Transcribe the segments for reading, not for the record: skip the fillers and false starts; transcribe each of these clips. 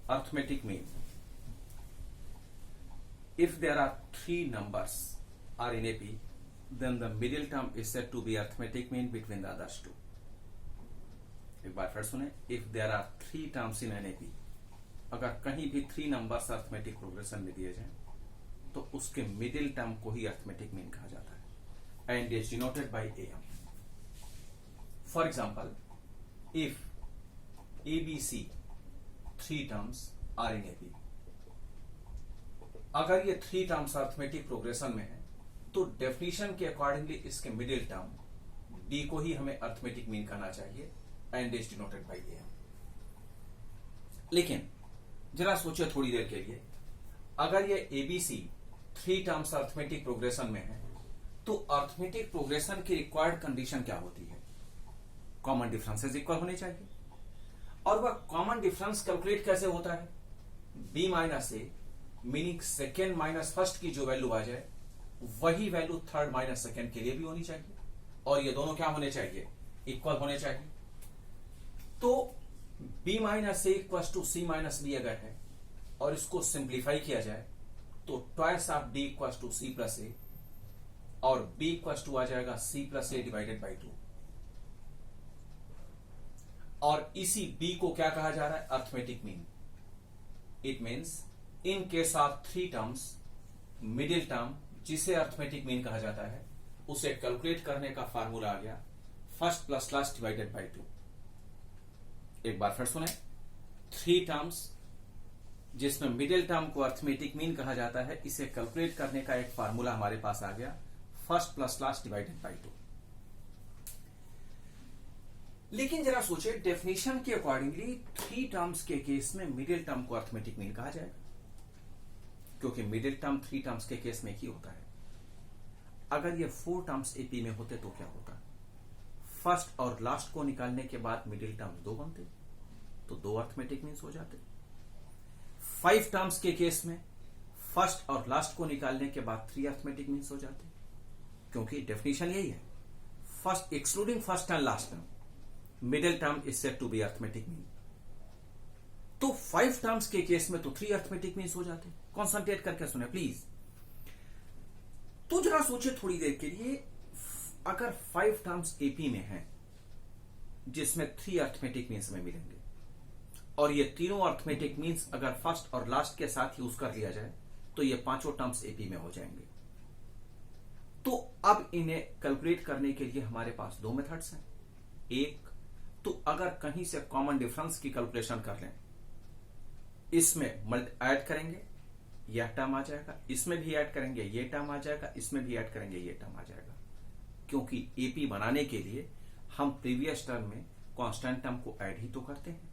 arithmetic mean. If there are three numbers are in AP, then the middle term is said to be arithmetic mean between the others two. एक बार फिर सुने, if there are three terms in an AP, अगर कहीं भी three numbers arithmetic progression में दिए जाएं तो उसके मिडिल टर्म को ही अर्थमेटिक मीन कहा जाता है and is denoted by AM. For example, if ABC three terms are in AP, अगर ये थ्री टर्म्स अर्थमेटिक प्रोग्रेशन में है तो डेफिनेशन के अकॉर्डिंगली इसके मिडिल टर्म D को ही हमें अर्थमेटिक मीन कहना चाहिए and is denoted by AM. लेकिन जरा सोचिए थोड़ी देर के लिए, अगर ये ABC three terms arithmetic progression में है तो अर्थमेटिक प्रोग्रेशन की रिक्वायर्ड कंडीशन क्या होती है? कॉमन डिफरेंसेस इक्वल होने चाहिए. और वह कॉमन डिफरेंस कैलकुलेट कैसे होता है? B minus A meaning second minus first की जो वैल्यू आ जाए वही वैल्यू थर्ड माइनस सेकेंड के लिए भी होनी चाहिए और ये दोनों क्या होने चाहिए? इक्वल होने चाहिए. तो B minus A equal to C minus B अगर है और इसको सिंप्लीफाई किया जाए तो twice of D equal to C plus A और B इक्वल टू आ जाएगा C plus A divided by 2. और इसी B को क्या कहा जा रहा है? Arithmetic mean. It means in case of three terms middle term जिसे अर्थमेटिक मीन कहा जाता है उसे कैलकुलेट करने का फार्मूला आ गया first plus last divided by 2. एक बार फिर सुने, थ्री टर्म्स जिसमें मिडिल टर्म को अर्थमेटिक मीन कहा जाता है, इसे कैलकुलेट करने का एक फार्मूला हमारे पास आ गया first plus last divided by 2. लेकिन जरा सोचे, डेफिनेशन के अकॉर्डिंगली थ्री टर्म्स के केस में मिडिल टर्म को अर्थमेटिक मीन कहा जाएगा क्योंकि मिडिल टर्म थ्री टर्म्स के केस में ही होता है. अगर ये फोर टर्म्स एपी में होते तो क्या होता? फर्स्ट और लास्ट को निकालने के बाद मिडिल टर्म्स दो बनते तो दो अर्थमेटिक मीन्स हो जाते. फाइव टर्म्स के केस में फर्स्ट और लास्ट को निकालने के बाद थ्री अर्थमेटिक मीन्स हो जाते क्योंकि डेफिनेशन यही है, first excluding first and last term middle term is said to be arithmetic mean. तो फाइव टर्म्स के केस में तो थ्री अर्थमेटिक मीन्स हो जाते. कॉन्सेंट्रेट करके सुने प्लीज. तो जरा सोचिए थोड़ी देर के लिए, अगर फाइव टर्म्स एपी में हैं जिसमें थ्री अर्थमेटिक मीन्स में मिलेंगे और ये तीनों अर्थमेटिक मीन्स अगर फर्स्ट और लास्ट के साथ यूज कर लिया जाए तो ये पांचों टर्म्स एपी में हो जाएंगे. तो अब इन्हें कैलकुलेट करने के लिए हमारे पास दो मेथड्स हैं. एक तो अगर कहीं से कॉमन डिफरेंस की कैलकुलेशन कर लें, इसमें ऐड करेंगे यह टर्म आ जाएगा, इसमें भी ऐड करेंगे ये टर्म आ जाएगा, इसमें भी ऐड करेंगे ये टर्म आ जाएगा. क्योंकि एपी बनाने के लिए हम प्रीवियस टर्म में कांस्टेंट टर्म को ऐड ही तो करते हैं.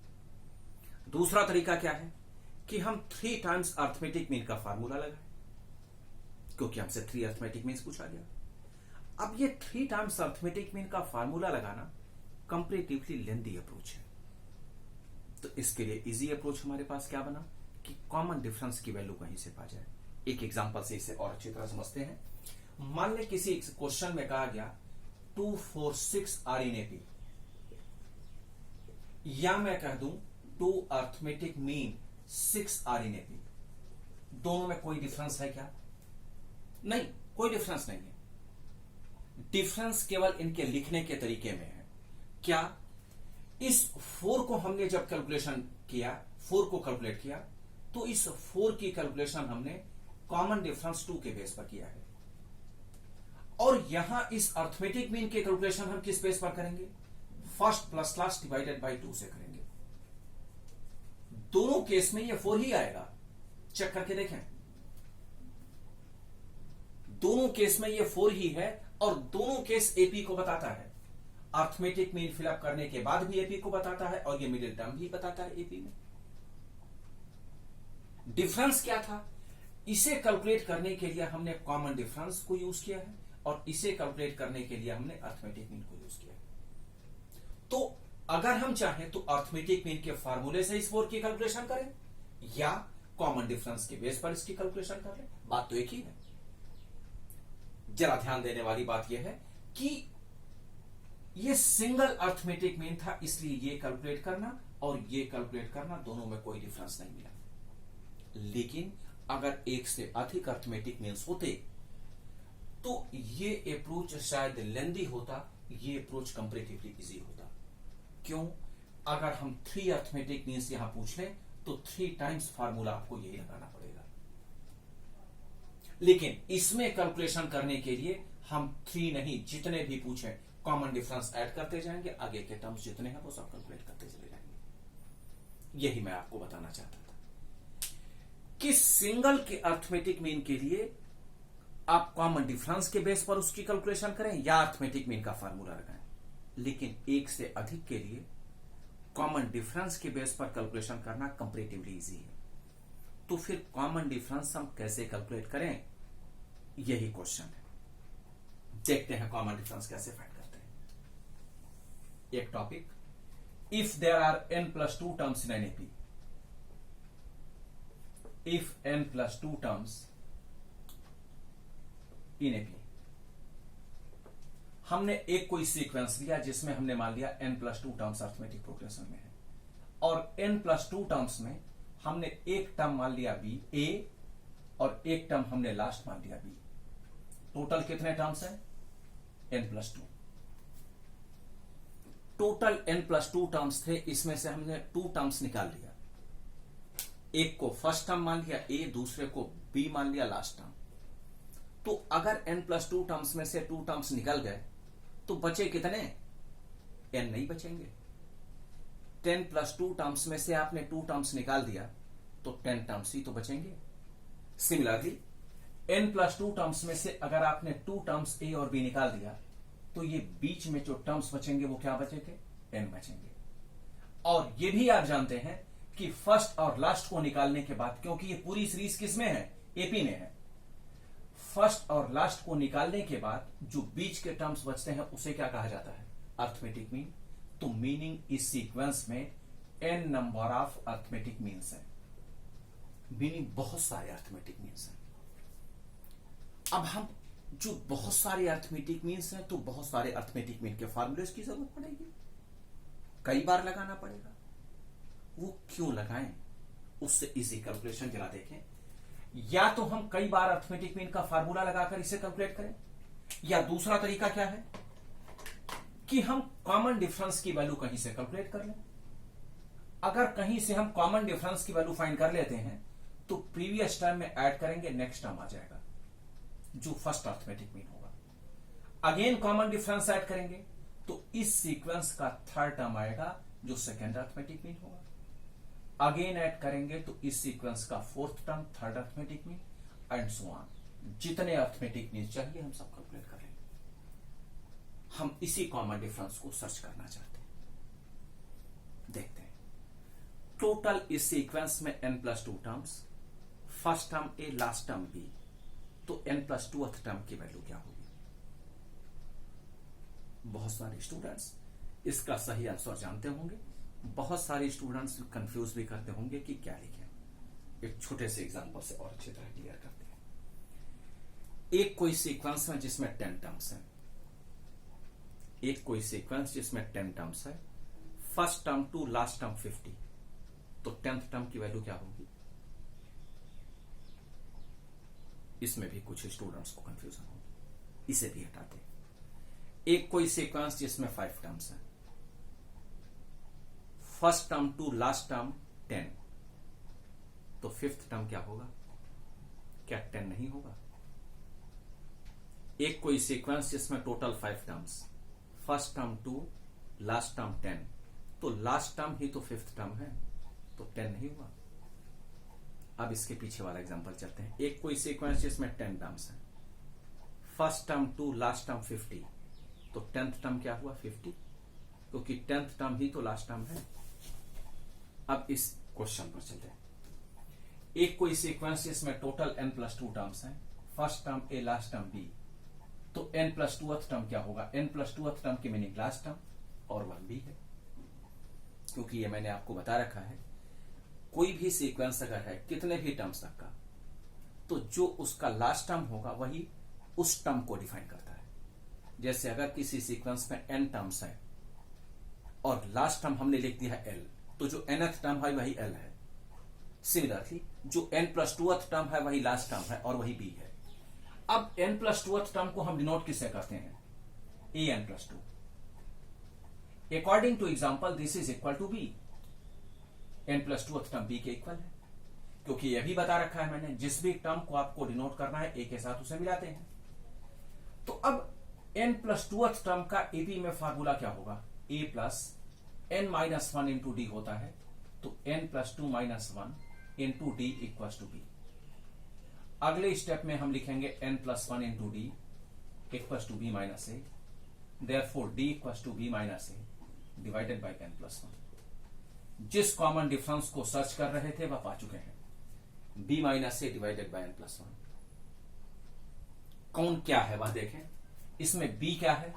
दूसरा तरीका क्या है कि हम थ्री टाइम्स अर्थमेटिक मीन का फार्मूला लगाएं क्योंकि हमसे थ्री अर्थमेटिक मीन्स पूछा गया. अब ये थ्री टाइम्स अर्थमेटिक मीन का फार्मूला लगाना कंपैरेटिवली लेंथी अप्रोच है. तो इसके लिए इजी अप्रोच हमारे पास क्या बना कि कॉमन डिफरेंस की वैल्यू कहीं से पा जाए. एक एग्जांपल से इसे और अच्छी तरह समझते हैं. मान ले किसी क्वेश्चन में कहा गया 2, 4, 6 आर इन एपी, या मैं कह दूं 2 arithmetic mean 6 are in AP. दोनों में कोई डिफरेंस है क्या? नहीं, कोई डिफरेंस नहीं है. डिफरेंस केवल इनके लिखने के तरीके में है. क्या? इस 4 को हमने जब कैलकुलेशन किया, 4 को कैलकुलेट किया तो इस 4 की कैलकुलेशन हमने कॉमन डिफरेंस 2 के बेस पर किया है और यहां इस अर्थमेटिक मीन के कैलकुलेशन हम किस बेस पर करेंगे? First plus last divided by 2 से करेंगे. दोनों केस में ये 4 ही आएगा. चेक करके देखें, दोनों केस में ये 4 ही है और दोनों केस एपी को बताता है. अर्थमेटिक मीन फिलअप करने के बाद भी एपी को बताता है और ये मिडिल टर्म भी बताता है एपी में. डिफरेंस क्या था? इसे कैलकुलेट करने के लिए हमने कॉमन डिफरेंस को यूज किया है और इसे कैलकुलेट करने के लिए हमने अर्थमेटिक मीन को यूज किया है. तो अगर हम चाहें तो अर्थमेटिक मीन के फार्मूले से इस 4 की कैलकुलेशन करें या कॉमन डिफरेंस के बेस पर इसकी कैलकुलेशन कर लें. बात तो एक ही है. जरा ध्यान देने वाली बात यह है कि ये सिंगल अर्थमेटिक मीन था, इसलिए ये कैलकुलेट करना और ये कैलकुलेट करना, दोनों में कोई डिफरेंस नहीं मिला। लेकिन अगर एक से अधिक अर्थमेटिक मीन्स होते तो ये अप्रोच शायद लेंदी होता, ये अप्रोच कंपैरेटिवली इजी होता। क्यों? अगर हम 3 अर्थमेटिक मीन्स यहां पूछ लें तो 3 टाइम्स फार्मूला आपको यही लगाना पड़ेगा। लेकिन इसमें कैलकुलेशन करने के लिए हम 3 नहीं, जितने भी पूछे कॉमन डिफरेंस ऐड करते जाएंगे, आगे के टर्म्स जितने हैं वो सब कैलकुलेट करते चले जाएंगे। यही मैं आपको बताना चाहता था कि सिंगल के अर्थमेटिक मीन के लिए आप कॉमन डिफरेंस के बेस पर उसकी कैलकुलेशन करें या अर्थमेटिक मीन का फार्मूला लगाएं। लेकिन एक से अधिक के लिए कॉमन डिफरेंस के बेस पर कैलकुलेशन करना कंपैरेटिवली इजी है। तो फिर कॉमन डिफरेंस हम कैसे कैलकुलेट करें, यही क्वेश्चन है। देखते हैं कॉमन डिफरेंस कैसे फाइंड करते हैं। एक topic, if there are n+2 terms in an AP, if n+2 terms in AP, हमने एक कोई सीक्वेंस लिया जिसमें हमने मान लिया n+2 टर्म्स अर्थमेटिक प्रोग्रेशन में है, और n+2 टर्म्स में हमने एक टर्म मान लिया b a और एक टर्म हमने लास्ट मान लिया b। टोटल कितने टर्म्स हैं? n+2। टोटल n+2 टर्म्स थे, इसमें से हमने 2 टर्म्स निकाल लिया। एक को फर्स्ट टर्म मान लिया a, दूसरे को b मान लिया लास्ट टर्म। तो अगर n+2 टर्म्स में से 2 टर्म्स निकल गए तो बचे कितने? n नहीं बचेंगे। 10+2 टर्म्स में से आपने 2 टर्म्स निकाल दिया तो 10 टर्म्स ही तो बचेंगे। सिमिलरली n+2 टर्म्स में से अगर आपने 2 टर्म्स a और b निकाल दिया तो ये बीच में जो टर्म्स बचेंगे वो क्या बचेंगे? n बचेंगे। और ये भी आप जानते हैं कि फर्स्ट और लास्ट को निकालने के बाद, क्योंकि ये पूरी सीरीज किस में है? एपी में है। फर्स्ट और लास्ट को निकालने के बाद जो बीच के टर्म्स बचते हैं उसे क्या कहा जाता है? Arithmetic mean. तो मीनिंग इस सीक्वेंस में n number of arithmetic means है, मीनिंग बहुत सारे अर्थमेटिक मीन्स हैं। अब हम जो बहुत सारे अर्थमेटिक मीन्स हैं तो बहुत सारे अर्थमेटिक मीन के फार्मूलेस की जरूरत पड़ेगी, कई बार लगाना पड़ेगा। वो क्यों लगाएं? उससे इजी कैलकुलेशन जरा देखें। या तो हम कई बार अर्थमेटिक मीन का फार्मूला लगाकर इसे कैलकुलेट करें, या दूसरा तरीका क्या है कि हम कॉमन डिफरेंस की वैल्यू कहीं से कैलकुलेट कर लें। अगर कहीं से हम कॉमन डिफरेंस की वैल्यू फाइंड कर लेते हैं तो प्रीवियस टर्म में ऐड करेंगे, नेक्स्ट टर्म आ जाएगा जो फर्स्ट अर्थमेटिक मीन होगा। अगेन कॉमन डिफरेंस ऐड करेंगे तो इस सीक्वेंस का थर्ड टर्म आएगा जो सेकेंड अर्थमेटिक मीन होगा। अगेन ऐड करेंगे तो इस सीक्वेंस का fourth term, third arithmetic mean, and so on. जितने अर्थमेटिक मीन चाहिए हम सब कैलकुलेट करेंगे। हम इसी कॉमन डिफरेंस को सर्च करना चाहते हैं। देखते हैं टोटल इस सीक्वेंस में n+2 terms, first term a, last term b, तो n+2 टर्म की वैल्यू क्या होगी? बहुत सारे स्टूडेंट्स इसका सही आंसर जानते होंगे, बहुत सारे स्टूडेंट्स कंफ्यूज भी करते होंगे कि क्या लिखें। एक छोटे से एग्जांपल से और अच्छी तरह क्लियर करते हैं। एक कोई सीक्वेंस है जिसमें 10 टर्म्स हैं, एक कोई सीक्वेंस जिसमें 10 टर्म्स है, first term to last term 50, तो 10th टर्म की वैल्यू क्या होगी? इसमें भी कुछ स्टूडेंट्स को कंफ्यूजन होगी, इसे भी हटाते हैं। एक कोई सीक्वेंस जिसमें 5 टर्म्स है, first term to last term 10, तो 5th टर्म क्या होगा? क्या 10 नहीं होगा? एक कोई सीक्वेंस जिसमें total 5 terms, first term to last term 10, तो लास्ट टर्म ही तो 5th टर्म है, तो 10 नहीं हुआ। अब इसके पीछे वाला एग्जांपल चलते हैं। एक कोई सीक्वेंस जिसमें 10 टर्म्स है, first term to last term 50, तो 10th टर्म क्या हुआ? 50, क्योंकि 10th टर्म ही तो लास्ट टर्म है। अब इस क्वेश्चन पर चलते हैं। एक कोई सीक्वेंस जिसमें टोटल n+2 टर्म्स हैं, first term a, last term b, तो n+2 टर्म क्या होगा? n+2 टर्म की मीनिंग लास्ट टर्म और 1b है, क्योंकि ये मैंने आपको बता रखा है कोई भी सीक्वेंस अगर है कितने भी टर्म्स तक का, तो जो उसका लास्ट टर्म होगा वही उस टर्म को डिफाइन करता है। जैसे अगर किसी सीक्वेंस में n टर्म्स है और लास्ट टर्म हमने लिख दिया l, तो जो nth टर्म है वही l है। सिमिलरली जो n+2th टर्म है वही लास्ट टर्म है और वही b है। अब n+2th टर्म को हम डिनोट किससे करते हैं? an+2। According to example this is equal to b। n+2th term b के इक्वल है, क्योंकि यह भी बता रखा है मैंने, जिस भी टर्म को आपको डिनोट करना है a के साथ उसे मिलाते हैं। तो अब n+2th टर्म का ab में फार्मूला क्या होगा? a plus n-1 into D होता है, तो n+2 - 1 into d equals to b। अगले स्टेप में हम लिखेंगे n+1 into d equals to b minus a, therefore d equals to b minus a divided by n+1। जिस कॉमन डिफरेंस को सर्च कर रहे थे वह पा चुके हैं, b minus a divided by n+1। कौन क्या है वह देखें। इसमें b क्या है?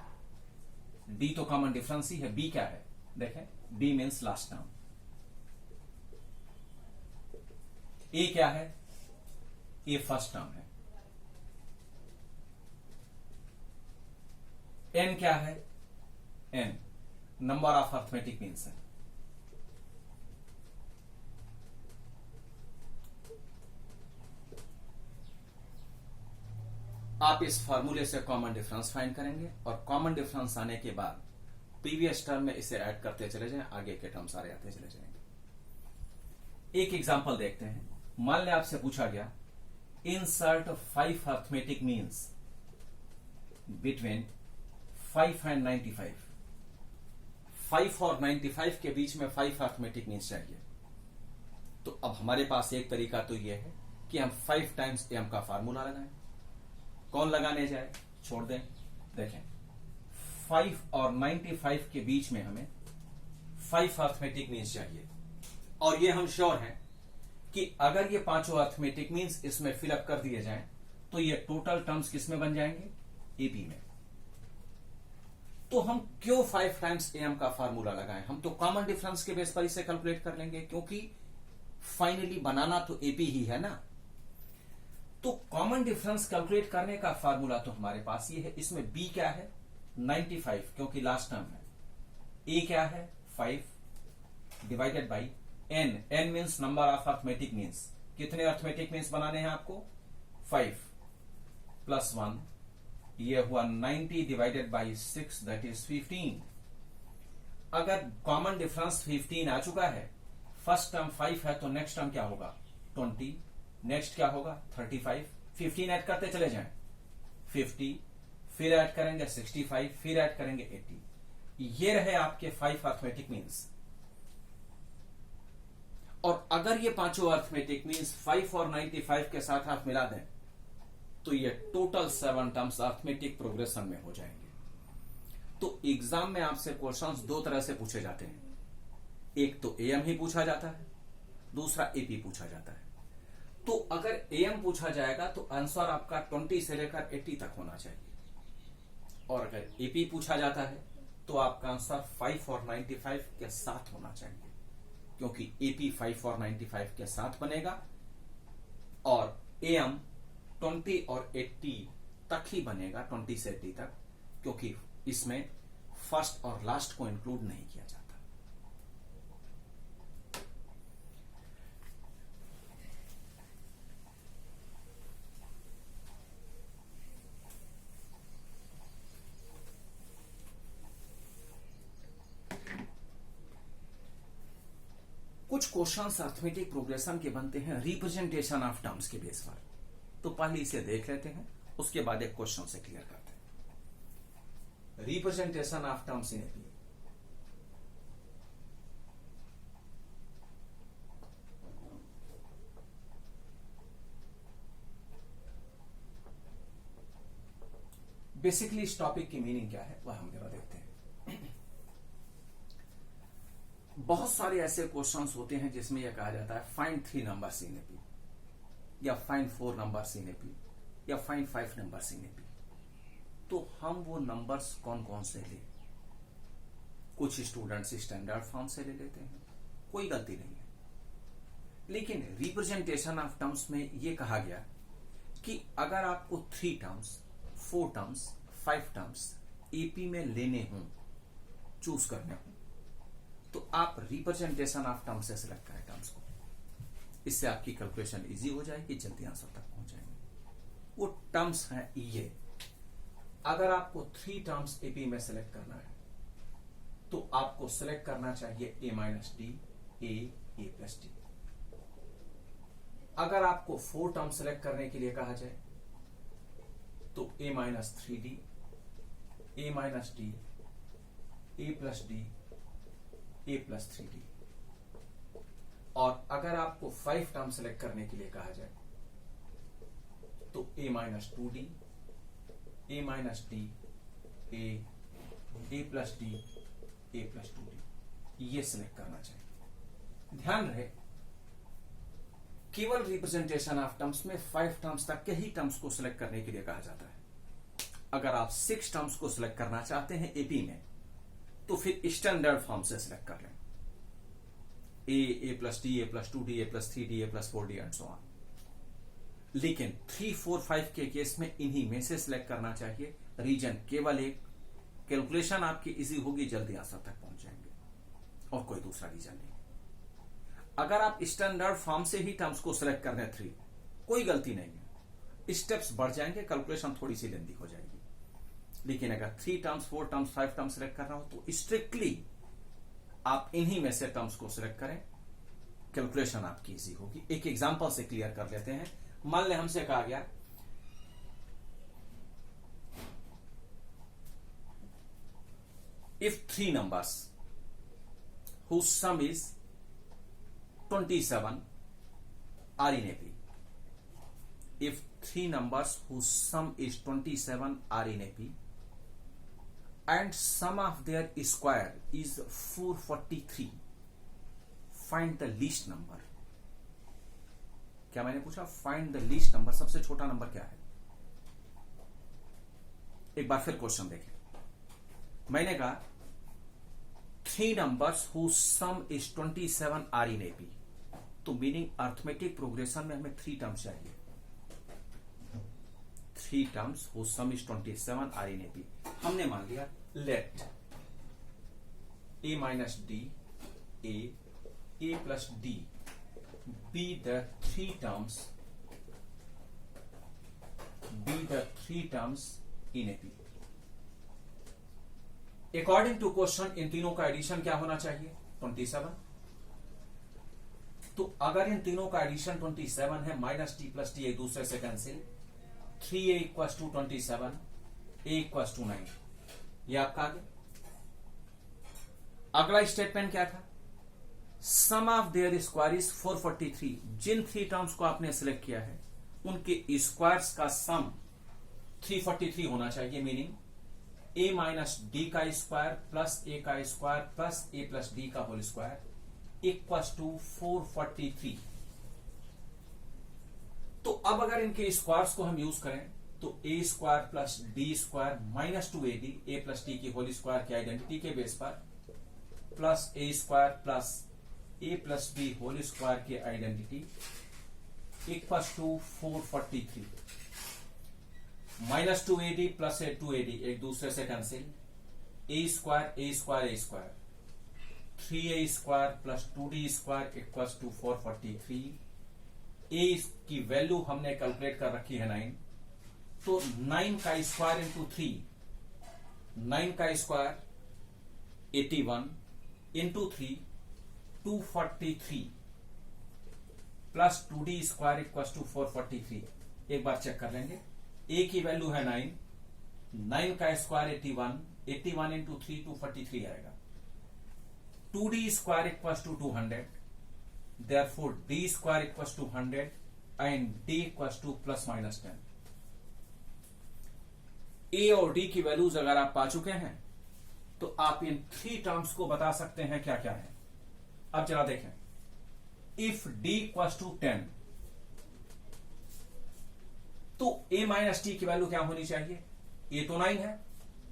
d तो कॉमन डिफरेंस ही है, b क्या है देखें, b means last term. a क्या है? a फर्स्ट टर्म है। n क्या है? n number of arithmetic means है। आप इस फॉर्मूले से कॉमन डिफरेंस फाइंड करेंगे और कॉमन डिफरेंस आने के बाद प्रीवियस टर्म में इसे ऐड करते चले जाएं, आगे के टर्म सारे आते चले जाएंगे। एक एग्जांपल देखते हैं। मान लें आपसे पूछा गया insert 5 arithmetic means between 5 and 95। 5 और 95 के बीच में 5 अर्थमेटिक मीन्स चाहिए। तो अब हमारे पास एक तरीका तो यह है कि हम 5 टाइम्स m का फार्मूला लगाएं। कौन लगाने जाए? छोड़ दें। देखें 5 और 95 के बीच में हमें 5 अर्थमेटिक मीन्स चाहिए, और ये हम श्योर हैं कि अगर ये पांचों अर्थमेटिक मीन्स इसमें फिलअप कर दिए जाएं तो ये टोटल टर्म्स किस में बन जाएंगे? एपी में। तो हम क्यों 5 टाइम्स एम का फार्मूला लगाएं? हम तो कॉमन डिफरेंस के बेस पर इसे कैलकुलेट कर लेंगे, क्योंकि फाइनली बनाना तो एपी ही है ना। तो कॉमन डिफरेंस कैलकुलेट करने का फार्मूला तो हमारे पास ये है। इसमें b क्या है? 95, क्योंकि लास्ट टर्म है। a क्या है? 5 divided by n means number of arithmetic means. कितने अर्थमेटिक मीन्स बनाने हैं आपको? 5 प्लस 1, ये हुआ 90 डिवाइडेड बाई 6 दैट इज 15। अगर कॉमन डिफरेंस 15 आ चुका है, फर्स्ट टर्म 5 है तो नेक्स्ट टर्म क्या होगा? 20, नेक्स्ट क्या होगा? 35। 15 ऐड करते चले जाएं, 50, फिर ऐड करेंगे 65, फिर ऐड करेंगे 80। ये रहे आपके 5 अर्थमेटिक मीन्स। और अगर ये पांचों अर्थमेटिक मीन्स 5 और 95 के साथ आप मिला दें तो ये टोटल 7 टर्म्स अर्थमेटिक प्रोग्रेशन में हो जाएंगे। तो एग्जाम में आपसे क्वेश्चंस दो तरह से पूछे जाते हैं। एक तो एएम ही पूछा जाता है, दूसरा एपी पूछा जाता है। तो अगर एएम पूछा जाएगा तो आंसर आपका 20 से लेकर 80 तक होना चाहिए, और अगर एपी पूछा जाता है तो आपका आंसर 5 और 95 के साथ होना चाहिए, क्योंकि एपी 5 और 95 के साथ बनेगा और एएम 20 और 80 तक ही बनेगा, 20 से 80 तक, क्योंकि इसमें फर्स्ट और लास्ट को इंक्लूड नहीं किया जाता। कुछ क्वेश्चंस अर्थमेटिक प्रोग्रेशन के बनते हैं रिप्रेजेंटेशन ऑफ टर्म्स के बेस पर। तो पहले इसे देख लेते हैं, उसके बाद एक क्वेश्चन से क्लियर करते हैं। Representation of terms in AP. Basically इस टॉपिक की मीनिंग क्या है वह हम जरा देखते हैं। बहुत सारे ऐसे क्वेश्चंस होते हैं जिसमें यह कहा जाता है फाइंड 3 नंबर्स इन एपी, या फाइंड 4 नंबर्स इन एपी, या फाइंड 5 नंबर्स इन एपी। तो हम वो नंबर्स कौन कौन से ले? कुछ स्टूडेंट्स स्टैंडर्ड फॉर्म से ले लेते हैं, कोई गलती नहीं है। लेकिन रिप्रेजेंटेशन ऑफ टर्म्स में यह कहा गया कि अगर आपको 3 टर्म्स, 4 टर्म्स, 5 टर्म्स एपी में लेने हों, चूज करने हों, तो आप रिप्रेजेंटेशन ऑफ टर्म से सिलेक्ट करें टर्म्स को, इससे आपकी कैलकुलेशन इजी हो जाएगी, जल्दी आंसर तक पहुंच जाएंगे। वो टर्म्स हैं ये। अगर आपको 3 टर्म्स एपी में सिलेक्ट करना है तो आपको सिलेक्ट करना चाहिए a minus d, a plus D. अगर आपको 4 टर्म सिलेक्ट करने के लिए कहा जाए तो a minus 3d, a minus d, a plus D, a plus 3d। और अगर आपको 5 टर्म सिलेक्ट करने के लिए कहा जाए तो a minus 2d, a minus d, a plus D, a plus 2d, ये सिलेक्ट करना चाहिए। ध्यान रहे केवल रिप्रेजेंटेशन ऑफ टर्म्स में 5 टर्म्स तक के ही टर्म्स को सिलेक्ट करने के लिए कहा जाता है। अगर आप 6 टर्म्स को सिलेक्ट करना चाहते हैं एपी में तो फिर स्टैंडर्ड फॉर्म से सिलेक्ट कर लें, a plus D, a plus 2d, a plus 3d, a plus 4d and so on. लेकिन 3, 4, 5 के केस में इन्हीं में से सिलेक्ट करना चाहिए। रीजन केवल एक, कैलकुलेशन आपकी इजी होगी, जल्दी आंसर तक पहुंच जाएंगे, और कोई दूसरा रीजन नहीं। अगर आप स्टैंडर्ड फॉर्म से ही टर्म्स को सिलेक्ट कर रहे हैं 3, कोई गलती नहीं है, स्टेप्स बढ़ जाएंगे, कैलकुलेशन थोड़ी सी लेंदी हो जाएगी। लेकिन अगर 3 टर्म्स, 4 टर्म्स, 5 टर्म्स सिलेक्ट करना हो तो स्ट्रिक्टली आप इन्हीं में से टर्म्स को सिलेक्ट करें, कैलकुलेशन आपकी इजी होगी। एक एग्जांपल से क्लियर कर लेते हैं। मान लें हमसे कहा गया if 3 numbers whose sum is 27 are in AP, if 3 numbers whose sum is 27 are in AP and sum of their square is 443, find the least number। क्या मैंने पूछा? फाइंड द लीस्ट नंबर, सबसे छोटा नंबर क्या है। एक बार फिर question देखें। मैंने कहा 3 numbers whose sum is 27 are in AP, तो मीनिंग अर्थमेटिक प्रोग्रेशन में हमें 3 टर्म्स चाहिए। 3 terms whose sum is 27 are in AP. हमने मान लिया let a minus d, a plus d be the 3 terms in AP। According to question इन तीनों का एडिशन क्या होना चाहिए? 27। तो अगर इन तीनों का एडिशन 27 है, माइनस टी प्लस टी एक दूसरे से cancel, 3a equals to 27, a equals to 9। ये आपका आ गया। अगला स्टेटमेंट क्या था? Sum of their square is 443। जिन 3 टर्म्स को आपने सिलेक्ट किया है उनके स्क्वायर्स का सम 343 होना चाहिए। मीनिंग a माइनस डी का स्क्वायर प्लस a का square plus a plus D का होल स्क्वायर इक्वल्स टू 443। तो अब अगर इनके स्क्वायर्स को हम यूज करें तो a square plus D square minus 2ad, a plus D की होल स्क्वायर की आइडेंटिटी के बेस पर, plus a square plus a plus B whole square की identity equals to 443। Minus 2ad plus 2ad एक दूसरे से cancel, a square 3a square plus 2d square equals to 443। a की value हमने calculate कर रखी है 9, तो 9 का स्क्वायर इंटू 3, 9 का square 81 into 3 243 plus 2d square equals to 443। एक बार चेक कर लेंगे। a की वैल्यू है 9, 9 का स्क्वायर 81, 81 इंटू 3 243 आएगा। 2d square equals to 200, therefore d square equals to 100 and d equals to plus minus 10। a और d की वैल्यूज अगर आप पा चुके हैं तो आप इन 3 टर्म्स को बता सकते हैं क्या क्या है। अब जरा देखें, इफ d इक्वल्स टू 10 तो a माइनस टी की वैल्यू क्या होनी चाहिए? a तो 9 है,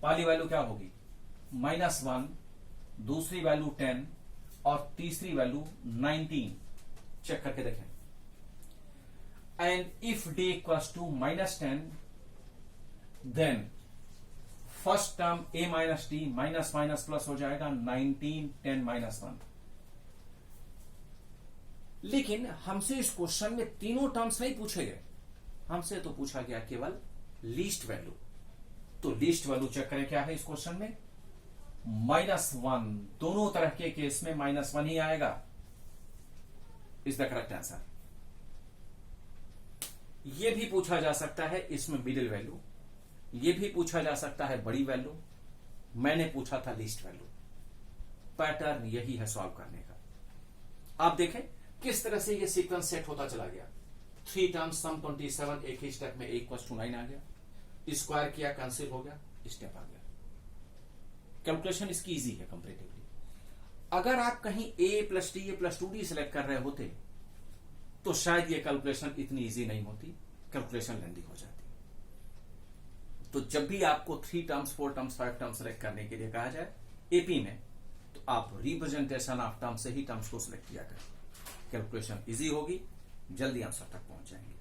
पहली वैल्यू क्या होगी? -1, दूसरी वैल्यू 10 और तीसरी वैल्यू 19। चेक करके देखें। And if d equals to -10 then first term a minus d minus minus plus हो जाएगा 19 10 माइनस 1। लेकिन हमसे इस क्वेश्चन में तीनों टर्म्स नहीं पूछे गए, हमसे तो पूछा गया केवल लीस्ट वैल्यू। तो लीस्ट वैल्यू चेक करें क्या है इस क्वेश्चन में, -1। दोनों तरह के केस में -1 ही आएगा, इज द करेक्ट आंसर। यह भी पूछा जा सकता है इसमें मिडिल वैल्यू, यह भी पूछा जा सकता है बड़ी वैल्यू, मैंने पूछा था लीस्ट वैल्यू। पैटर्न यही है सॉल्व करने का। आप देखें किस तरह से यह सीक्वेंस सेट होता चला गया। 3 टर्म्स सम 27, एक ही स्टेप में 1 = 9 आ गया, स्क्वायर किया कैंसिल हो गया, स्टेप आ गया। कैलकुलेशन इसकी इजी है कंपैरेटिवली। अगर आप कहीं a + t a + 2d select कर रहे होते तो शायद ये कैलकुलेशन इतनी इजी नहीं होती, कैलकुलेशन लेंदी हो जाती। तो जब भी आपको 3 टर्म्स 4 टर्म्स 5 टर्म्स सिलेक्ट करने के लिए कहा जाए एपी में, तो आप रिप्रेजेंटेशन ऑफ टर्म से ही टर्म्स को सिलेक्ट किया करें। कैलकुलेशन इजी होगी, जल्दी आंसर तक पहुंच जाएंगे।